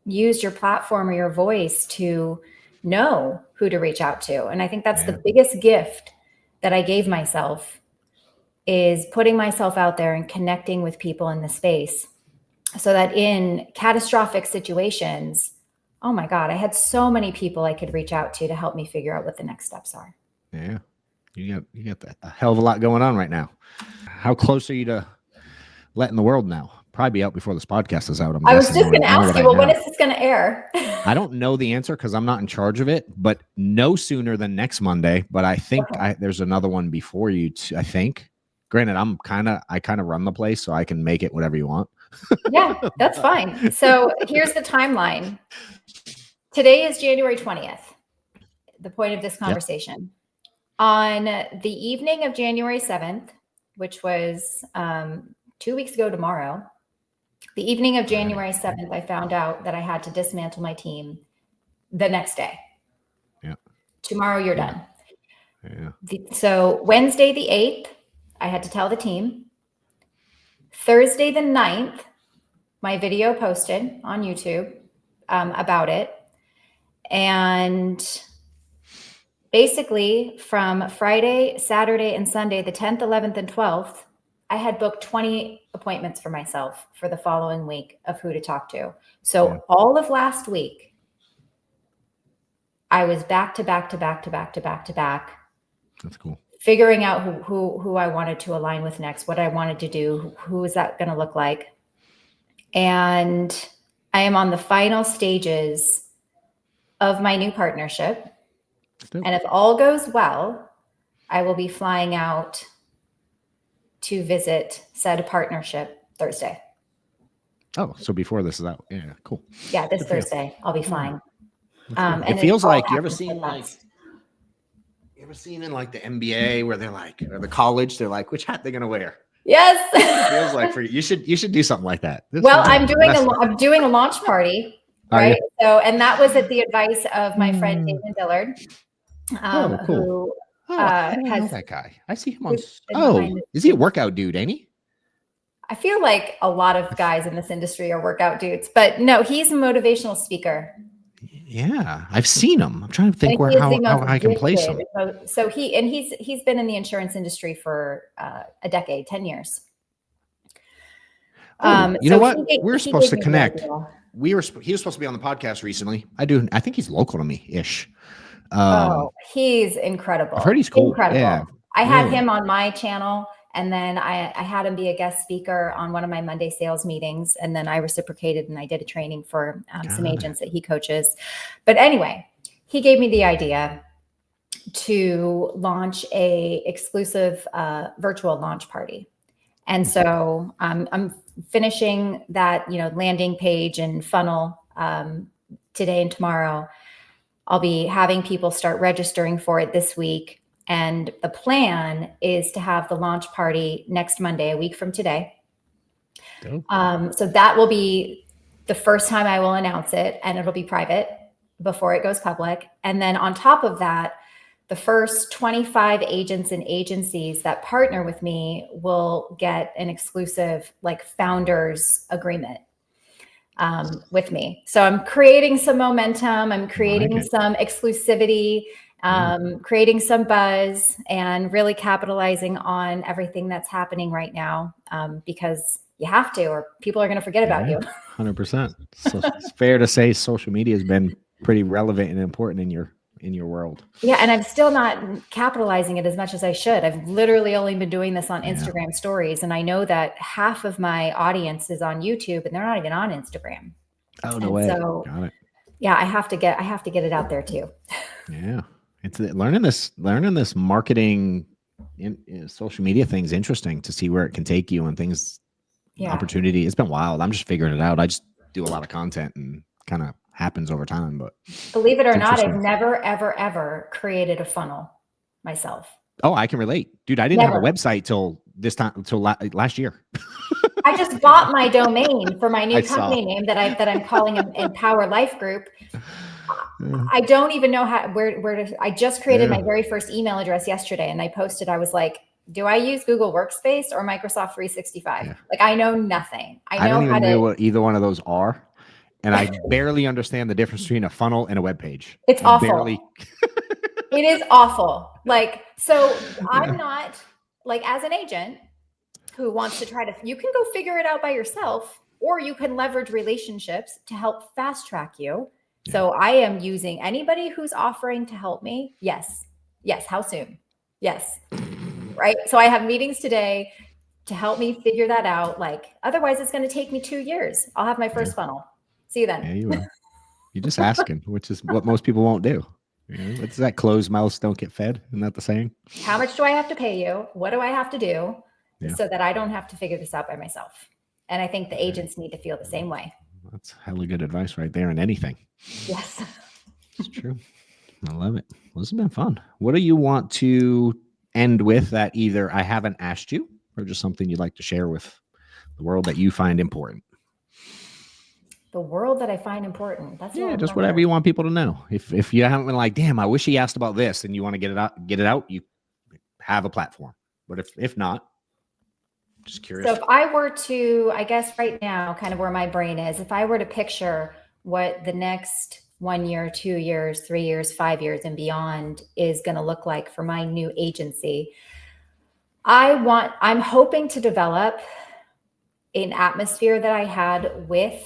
used your platform or your voice to know who to reach out to. And I think that's the biggest gift that I gave myself, is putting myself out there and connecting with people in the space, so that in catastrophic situations, oh my God, I had so many people I could reach out to help me figure out what the next steps are. Yeah. You got a hell of a lot going on right now. How close are you to letting the world know? Probably be out before this podcast is out. I was just going to ask you, when is this going to air? I don't know the answer because I'm not in charge of it, but no sooner than next Monday. But I think there's another one before you, I think. Granted, I kind of run the place, so I can make it whatever you want. Yeah, that's fine. So here's the timeline. Today is January 20th, the point of this conversation. Yep. On the evening of January 7th, which was 2 weeks ago tomorrow, the evening of January 7th, I found out that I had to dismantle my team the next day. Yeah. Tomorrow you're done. Yeah. So Wednesday the 8th, I had to tell the team. Thursday the 9th, my video posted on YouTube about it. And basically from Friday, Saturday, and Sunday, the 10th, 11th, and 12th, I had booked 20 appointments for myself for the following week of who to talk to. So all of last week, I was back to back to back to back to back to back. That's cool. Figuring out who I wanted to align with next, what I wanted to do, who is that going to look like. And I am on the final stages of my new partnership. And if all goes well, I will be flying out to visit said partnership Thursday. Oh, so before this is out. Yeah, cool. Yeah, this Thursday I'll be flying. And it feels like, you ever seen in like the NBA where they're like, or the college, they're like, which hat they're gonna wear? Yes. It feels like for you. You should do something like that. Well, I'm doing a launch party, right? So, and that was at the advice of my friend David Dillard, cool. who I know that guy. I see him on. Is he a workout dude? Ain't he? I feel like a lot of guys in this industry are workout dudes, but no, he's a motivational speaker. Yeah, I've seen him. I'm trying to think how I can place him. So he's been in the insurance industry for a decade, 10 years. You know what? We're supposed to connect. He was supposed to be on the podcast recently. I think he's local to me ish. He's incredible. I've heard he's cool. Incredible. Yeah, I had him on my channel, and then I had him be a guest speaker on one of my Monday sales meetings. And then I reciprocated and I did a training for some agents that he coaches. But anyway, he gave me the idea to launch a exclusive virtual launch party. And so I'm finishing that, landing page and funnel today and tomorrow. I'll be having people start registering for it this week. And the plan is to have the launch party next Monday, a week from today. So that will be the first time I will announce it, and it'll be private before it goes public. And then on top of that, the first 25 agents and agencies that partner with me will get an exclusive founders agreement with me. So I'm creating some momentum. I'm creating some exclusivity, creating some buzz, and really capitalizing on everything that's happening right now, because you have to, or people are going to forget about you. 100%. So it's fair to say social media has been pretty relevant and important in your world. Yeah. And I'm still not capitalizing it as much as I should. I've literally only been doing this on Instagram stories. And I know that half of my audience is on YouTube and they're not even on Instagram. Oh, no way. So, got it. Yeah, I have to get it out there too. Yeah. It's learning this marketing in social media thing's interesting to see where it can take you and things, opportunity. It's been wild. I'm just figuring it out. I just do a lot of content and kind of happens over time, but believe it or not, I've never, ever, ever created a funnel myself. Oh, I can relate, dude. I didn't have a website till last year. I just bought my domain for my new company name that I'm calling Empower Life Group. I don't even know I just created my very first email address yesterday, and I posted, I was like, do I use Google Workspace or Microsoft 365? Yeah. I know nothing. I don't even know what either one of those are. And I barely understand the difference between a funnel and a web page. It's awful. It is awful. So I'm not as an agent who wants to you can go figure it out by yourself, or you can leverage relationships to help fast track you. Yeah. So I am using anybody who's offering to help me. Yes. How soon? Yes. Right. So I have meetings today to help me figure that out. Otherwise it's going to take me 2 years. I'll have my first funnel. See you then. Yeah, you will. You're just asking, which is what most people won't do. What's that? Closed mouths don't get fed. Isn't that the saying? How much do I have to pay you? What do I have to do so that I don't have to figure this out by myself? And I think the agents need to feel the same way. That's hella good advice right there in anything. Yes. It's true. I love it. Well, this has been fun. What do you want to end with that either I haven't asked you, or just something you'd like to share with the world that you find important? The world that I find important. That's just whatever you want people to know. If you haven't been like, damn, I wish he asked about this, and you want to get it out, you have a platform. But if not, just curious. So if I were to, I guess right now, kind of where my brain is, if I were to picture what the next 1 year, 2 years, 3 years, 5 years, and beyond is going to look like for my new agency, I'm hoping to develop an atmosphere that I had with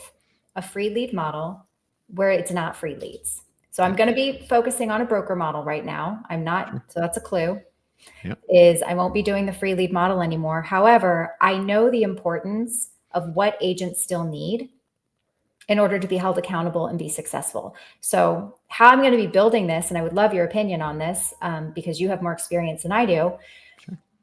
a free lead model where it's not free leads. So I'm going to be focusing on a broker model right now. I'm not, so that's a clue. Yep. Is I won't be doing the free lead model anymore. However, I know the importance of what agents still need in order to be held accountable and be successful. So how I'm going to be building this, and I would love your opinion on this because you have more experience than I do,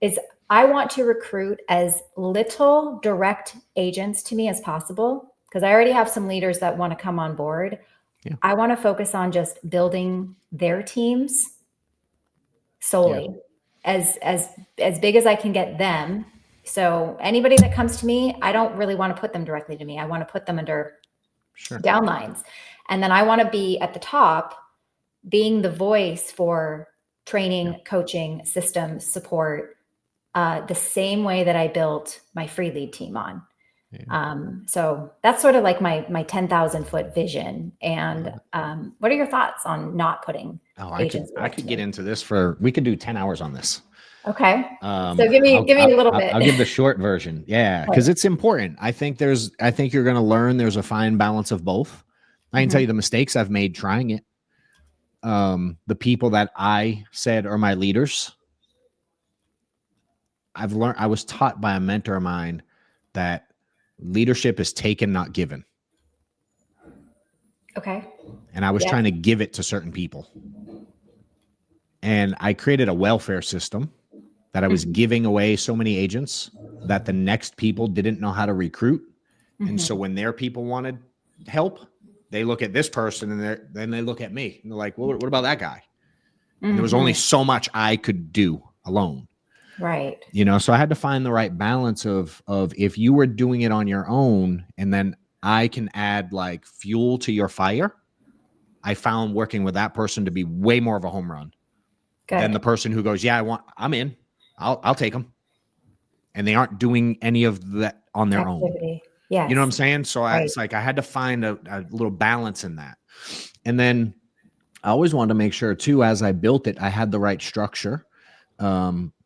is I want to recruit as little direct agents to me as possible because I already have some leaders that want to come on board. Yeah. I want to focus on just building their teams solely as big as I can get them. So anybody that comes to me, I don't really want to put them directly to me. I want to put them under downlines. And then I want to be at the top, being the voice for training, coaching, system support, the same way that I built my free lead team on. So that's sort of like my 10,000 foot vision. And what are your thoughts on not putting agents? I could get into this we could do 10 hours on this. Okay. So give me a little bit. I'll give the short version. Yeah. Because it's important. I think you're going to learn there's a fine balance of both. I can tell you the mistakes I've made trying it. The people that I said are my leaders, I was taught by a mentor of mine that leadership is taken, not given. Okay. And I was trying to give it to certain people. And I created a welfare system that I was giving away so many agents that the next people didn't know how to recruit. And so when their people wanted help, they look at this person and then they look at me and they're like, well, what about that guy? And there was only so much I could do alone. Right. So I had to find the right balance of if you were doing it on your own and then I can add like fuel to your fire. I found working with that person to be way more of a home run than the person who goes, I'm in, I'll take them. And they aren't doing any of that on their own. Yeah. You know what I'm saying? So it's like, I had to find a little balance in that. And then I always wanted to make sure too, as I built it, I had the right structure.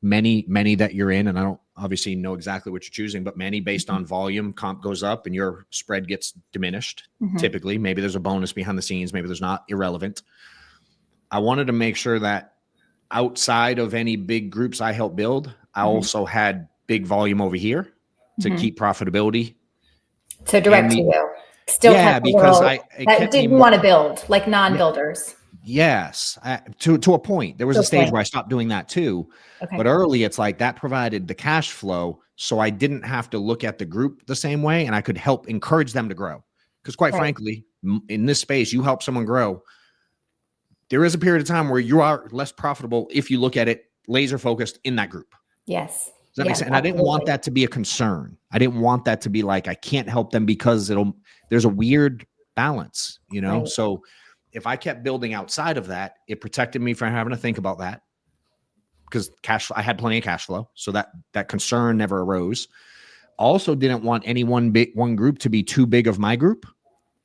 Many that you're in, and I don't obviously know exactly what you're choosing, but many based on volume, comp goes up and your spread gets diminished. Typically, maybe there's a bonus behind the scenes, maybe there's not, irrelevant. I wanted to make sure that outside of any big groups I helped build, I also had big volume over here to keep profitability. So direct to you. Still because that didn't want to build, like non-builders. Yes, to a point. There was a stage where I stopped doing that too. Okay. But early, it's like that provided the cash flow, so I didn't have to look at the group the same way, and I could help encourage them to grow. Because quite frankly, in this space, you help someone grow. There is a period of time where you are less profitable if you look at it laser focused in that group. Yes. Does that make sense? And I didn't want that to be a concern. I didn't want that to be like, I can't help them because there's a weird balance, Right. So if I kept building outside of that, it protected me from having to think about that because I had plenty of cash flow. So that concern never arose. Also didn't want any one group to be too big of my group.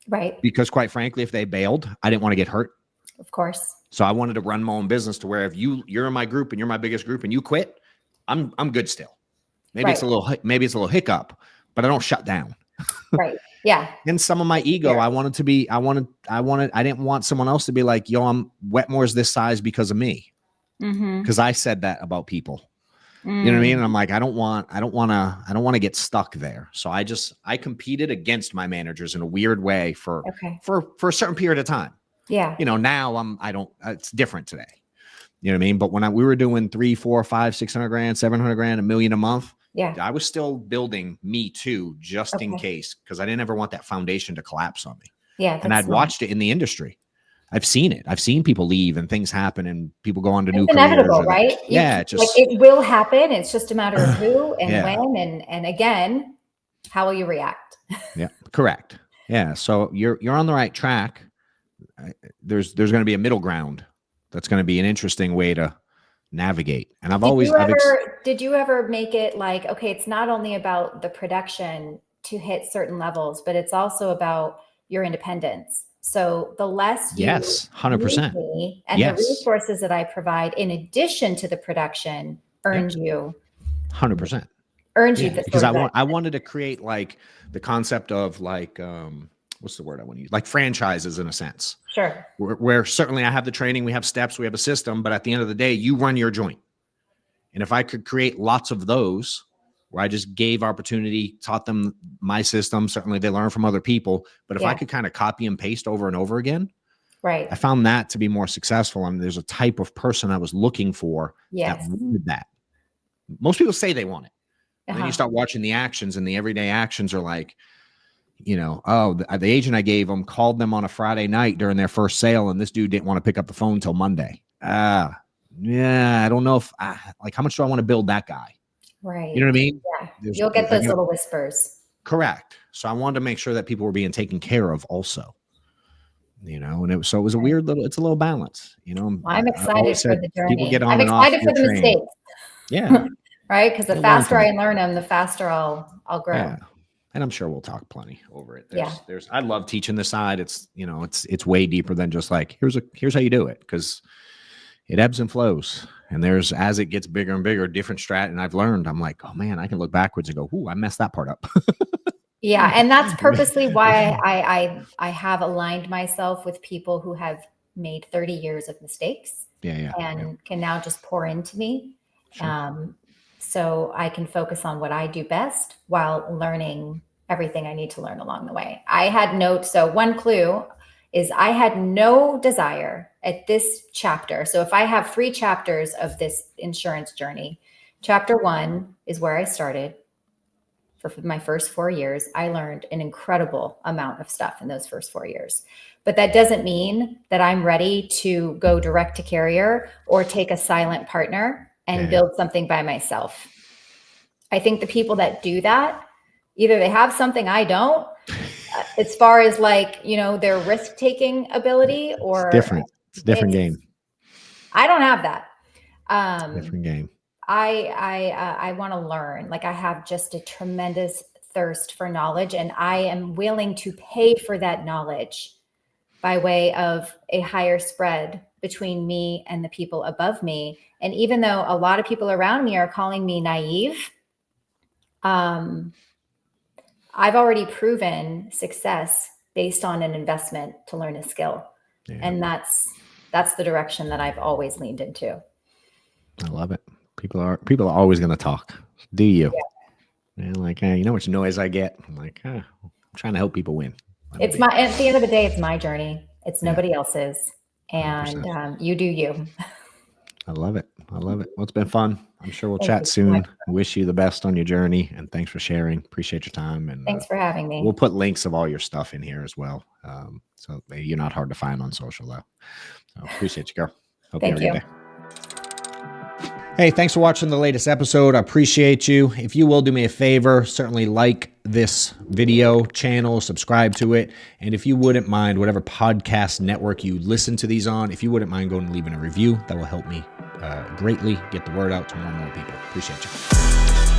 Right. Because quite frankly, if they bailed, I didn't want to get hurt. Of course. So I wanted to run my own business to where if you're in my group and you're my biggest group and you quit, I'm good still. Maybe it's a little hiccup, but I don't shut down. Right. Yeah. And some of my ego, I didn't want someone else to be like, Wetmore's this size because of me. Because I said that about people. You know what I mean? And I'm like, I don't want to get stuck there. So I competed against my managers in a weird way for a certain period of time. Yeah. Now it's different today. You know what I mean? But when we were doing 3, 4, 5, 600 grand, 700 grand, $1 million a month. Yeah. I was still building me too, just in case, because I didn't ever want that foundation to collapse on me. Yeah. And I'd watched it in the industry. I've seen it. I've seen people leave and things happen and people go on to new careers. Inevitable, right? It will happen. It's just a matter of who and when. And again, how will you react? Yeah, correct. Yeah. So you're on the right track. There's going to be a middle ground. That's going to be an interesting way to navigate. And did you ever make it like, okay, it's not only about the production to hit certain levels, but it's also about your independence. So the less you 100%. Me and the resources that I provide in addition to the production earned you 100%. Earned you this because I wanted to create like the concept of like what's the word I want to use? Like franchises in a sense. Sure. Where certainly I have the training, we have steps, we have a system, but at the end of the day, you run your joint. And if I could create lots of those, where I just gave opportunity, taught them my system. Certainly they learn from other people, but if I could kind of copy and paste over and over again, right. I found that to be more successful. And there's a type of person I was looking for that wanted that. Most people say they want it. And then you start watching the actions, and the everyday actions are like, you know, oh, the agent I gave them called them on a Friday night during their first sale, and this dude didn't want to pick up the phone till Monday. Yeah, I don't know if like, how much do I want to build that guy? Right. You know what I mean? Yeah. You'll get those little whispers. Correct. So I wanted to make sure that people were being taken care of also. You know, and it was a weird little, it's a little balance, you know. Well, I'm excited for the journey. People get on I'm and off excited for the mistakes. Yeah. Right. Because the faster I learn them, the faster I'll grow. Yeah. And I'm sure we'll talk plenty over it. I love teaching this side. It's, you know, it's way deeper than just like, here's how you do it. Cause it ebbs and flows. And as it gets bigger and bigger, different strat. And I've learned, I'm like, oh man, I can look backwards and go, ooh, I messed that part up. Yeah. And that's purposely why I have aligned myself with people who have made 30 years of mistakes and can now just pour into me. Sure. So I can focus on what I do best while learning everything I need to learn along the way. So one clue is I had no desire at this chapter. So if I have 3 chapters of this insurance journey, chapter 1 is where I started. For my first 4 years, I learned an incredible amount of stuff in those first 4 years. But that doesn't mean that I'm ready to go direct to carrier or take a silent partner and build something by myself. I think the people that do that, either they have something I don't, as far as like, you know, their risk-taking ability, or it's different game. I don't have that. Different game. I want to learn. Like, I have just a tremendous thirst for knowledge, and I am willing to pay for that knowledge by way of a higher spread between me and the people above me. And even though a lot of people around me are calling me naive, I've already proven success based on an investment to learn a skill. Yeah. And that's the direction that I've always leaned into. I love it. People are always going to talk. Do you? Yeah. And like, you know how much noise I get? I'm like, I'm trying to help people win. At the end of the day, it's my journey. It's nobody else's. And you do you. I love it. Well, it's been fun. I'm sure we'll chat soon. Wish you the best on your journey, and thanks for sharing. Appreciate your time. And thanks for having me. We'll put links of all your stuff in here as well. So you're not hard to find on social though. So appreciate you, girl. Hope you have a good day. Hey, thanks for watching the latest episode. I appreciate you. If you will do me a favor, certainly like this video channel, subscribe to it. And if you wouldn't mind, whatever podcast network you listen to these on, if you wouldn't mind going and leaving a review, that will help me greatly get the word out to more and more people. Appreciate you.